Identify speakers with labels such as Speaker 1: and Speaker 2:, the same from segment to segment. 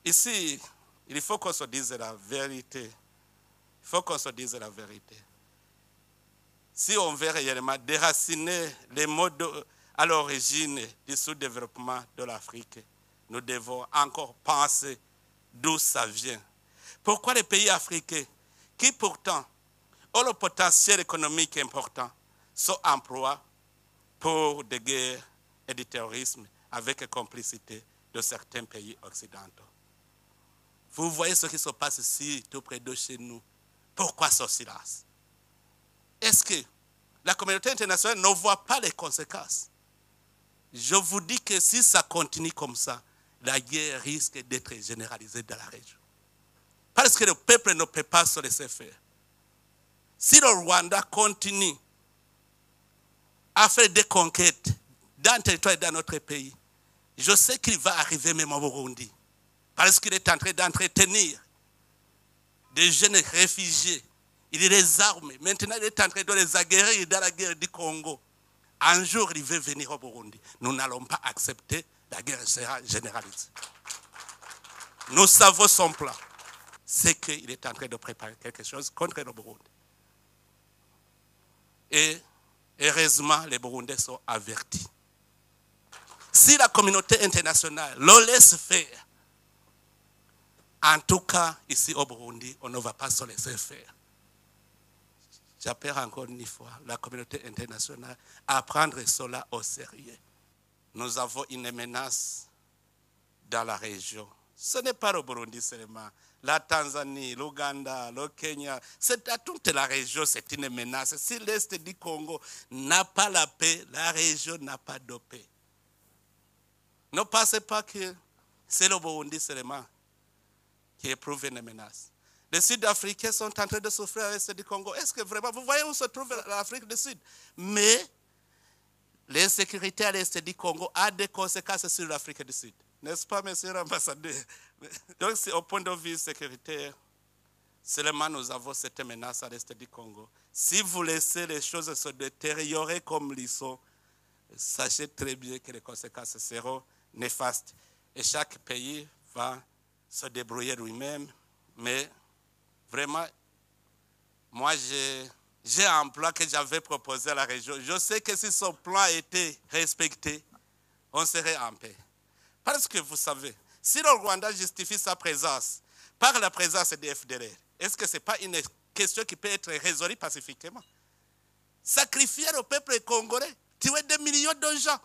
Speaker 1: Ici, il faut qu'on se dise la vérité. Il faut qu'on se dise la vérité. Si on veut réellement déraciner les modes à l'origine du sous-développement de l'Afrique, nous devons encore penser d'où ça vient. Pourquoi les pays africains, qui pourtant ont le potentiel économique important, sont emplois pour des guerres et du terrorisme avec la complicité de certains pays occidentaux? Vous voyez ce qui se passe ici, tout près de chez nous. Pourquoi ce silence? Est-ce que la communauté internationale ne voit pas les conséquences? Je vous dis que si ça continue comme ça, la guerre risque d'être généralisée dans la région. Parce que le peuple ne peut pas se laisser faire. Si le Rwanda continue à faire des conquêtes dans le territoire et dans notre pays, je sais qu'il va arriver même au Burundi. Parce qu'il est en train d'entretenir des jeunes réfugiés. Il les arme. Maintenant, il est en train de les aguerrir dans la guerre du Congo. Un jour, il veut venir au Burundi. Nous n'allons pas accepter la guerre généralisée. Nous savons son plan. C'est qu'il est en train de préparer quelque chose contre le Burundi. Et heureusement, les Burundais sont avertis. Si la communauté internationale le laisse faire, en tout cas, ici au Burundi, on ne va pas se laisser faire. J'appelle encore une fois la communauté internationale à prendre cela au sérieux. Nous avons une menace dans la région. Ce n'est pas le Burundi seulement. La Tanzanie, l'Ouganda, le Kenya, c'est à toute la région, c'est une menace. Si l'Est du Congo n'a pas la paix, la région n'a pas de paix. Ne pensez pas que c'est le Burundi seulement qui éprouve une menace. Les Sud-Africains sont en train de souffrir à l'Est du Congo. Est-ce que vraiment, vous voyez où se trouve l'Afrique du Sud? Mais l'insécurité à l'Est du Congo a des conséquences sur l'Afrique du Sud. N'est-ce pas, monsieur l'ambassadeur? Donc, au point de vue sécuritaire, seulement nous avons cette menace à l'Est du Congo. Si vous laissez les choses se détériorer comme ils sont, sachez très bien que les conséquences seront néfastes. Et chaque pays va se débrouiller lui-même. Mais vraiment, moi, j'ai un plan que j'avais proposé à la région. Je sais que si ce plan était respecté, on serait en paix. Parce que vous savez, si le Rwanda justifie sa présence par la présence des FDLR, est-ce que ce n'est pas une question qui peut être résolue pacifiquement? Sacrifier le peuple congolais, tuer des millions de gens,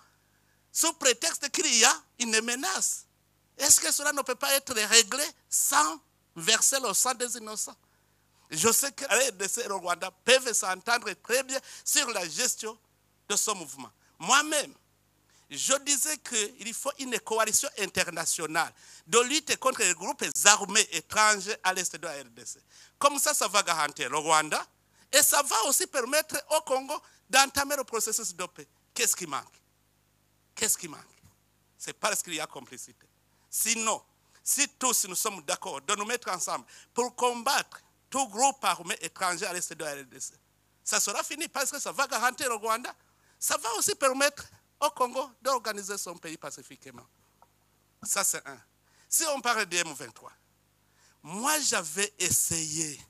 Speaker 1: sous prétexte qu'il y a une menace. Est-ce que cela ne peut pas être réglé sans verser le sang des innocents? Je sais que la RDC et le Rwanda peuvent s'entendre très bien sur la gestion de ce mouvement. Moi-même, je disais qu'il faut une coalition internationale de lutte contre les groupes armés étrangers à l'est de la RDC. Comme ça, ça va garantir le Rwanda et ça va aussi permettre au Congo d'entamer le processus de paix. Qu'est-ce qui manque? Qu'est-ce qui manque? C'est parce qu'il y a complicité. Sinon, si tous nous sommes d'accord de nous mettre ensemble pour combattre tout groupe armé étranger à l'est de la RDC, ça sera fini parce que ça va garantir le Rwanda. Ça va aussi permettre au Congo d'organiser son pays pacifiquement. Ça, c'est un. Si on parle de M23, moi, j'avais essayé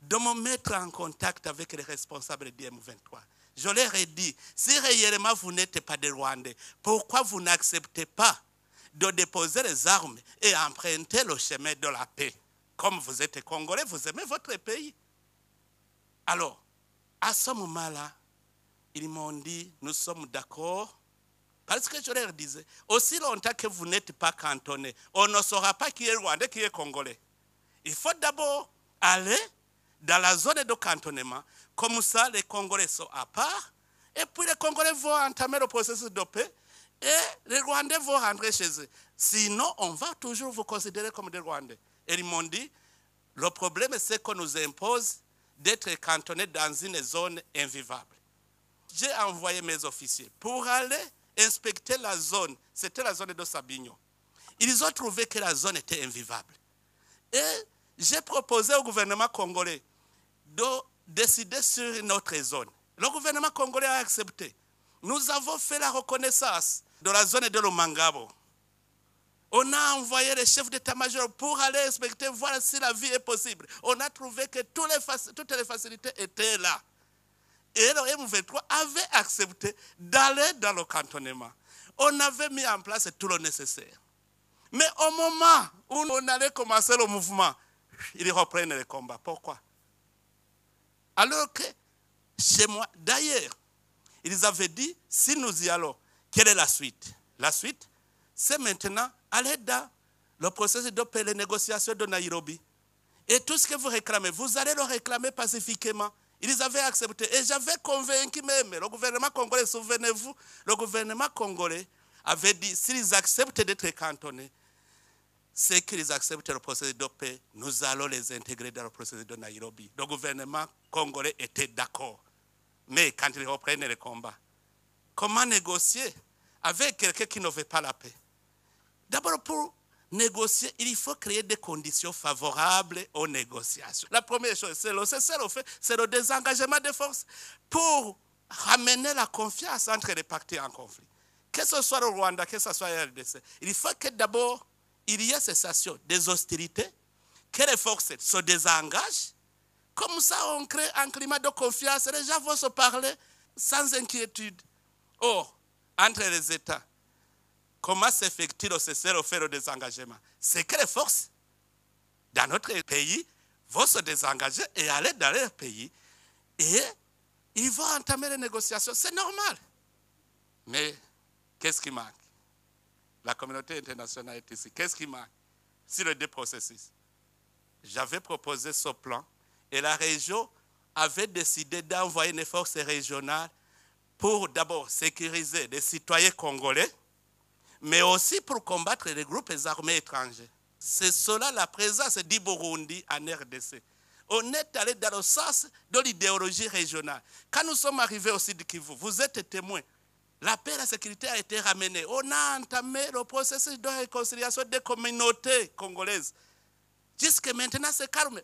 Speaker 1: de me mettre en contact avec les responsables du M23. Je leur ai dit, si réellement vous n'êtes pas des Rwandais, pourquoi vous n'acceptez pas de déposer les armes et emprunter le chemin de la paix? Comme vous êtes Congolais, vous aimez votre pays. Alors, à ce moment-là, ils m'ont dit, nous sommes d'accord, parce que je leur disais, aussi longtemps que vous n'êtes pas cantonnés, on ne saura pas qui est Rwandais, qui est Congolais. Il faut d'abord aller dans la zone de cantonnement, comme ça les Congolais sont à part, et puis les Congolais vont entamer le processus de paix, et les Rwandais vont rentrer chez eux. Sinon, on va toujours vous considérer comme des Rwandais. Et ils m'ont dit, le problème c'est qu'on nous impose d'être cantonnés dans une zone invivable. J'ai envoyé mes officiers pour aller inspecter la zone. C'était la zone de Sabignon. Ils ont trouvé que la zone était invivable. Et j'ai proposé au gouvernement congolais de décidé sur une autre zone. Le gouvernement congolais a accepté. Nous avons fait la reconnaissance de la zone de Lomangabo. On a envoyé les chefs d'état-major pour aller inspecter, voir si la vie est possible. On a trouvé que toutes les facilités étaient là. Et le M23 avait accepté d'aller dans le cantonnement. On avait mis en place tout le nécessaire. Mais au moment où on allait commencer le mouvement, ils reprennent le combat. Pourquoi? Alors que chez moi, d'ailleurs, ils avaient dit, si nous y allons, quelle est la suite? La suite, c'est maintenant aller dans le processus de les négociations de Nairobi. Et tout ce que vous réclamez, vous allez le réclamer pacifiquement. Ils avaient accepté. Et j'avais convaincu même le gouvernement congolais, souvenez-vous, le gouvernement congolais avait dit, s'ils acceptent d'être cantonnés, c'est qu'ils acceptent le processus de paix, nous allons les intégrer dans le processus de Nairobi. Le gouvernement congolais était d'accord. Mais quand ils reprennent le combat, comment négocier avec quelqu'un qui ne veut pas la paix? D'abord, pour négocier, il faut créer des conditions favorables aux négociations. La première chose, c'est le désengagement des forces pour ramener la confiance entre les partis en conflit. Que ce soit le Rwanda, que ce soit la RDC, il faut que d'abord, il y ait cessation des hostilités, que les forces se désengagent. Comme ça, on crée un climat de confiance. Les gens vont se parler sans inquiétude. Or, entre les États, comment s'effectue le cessez-le-feu, le désengagement? C'est que les forces dans notre pays vont se désengager et aller dans leur pays. Et ils vont entamer les négociations. C'est normal. Mais qu'est-ce qui manque? La communauté internationale est ici. Qu'est-ce qui manque sur les deux processus? J'avais proposé ce plan et la région avait décidé d'envoyer une force régionale pour d'abord sécuriser les citoyens congolais, mais aussi pour combattre les groupes armés étrangers. C'est cela la présence du Burundi en RDC. On est allé dans le sens de l'idéologie régionale. Quand nous sommes arrivés au Sud Kivu, vous êtes témoins. La paix et la sécurité a été ramenée. On a entamé le processus de réconciliation des communautés congolaises. Jusque maintenant, c'est calme.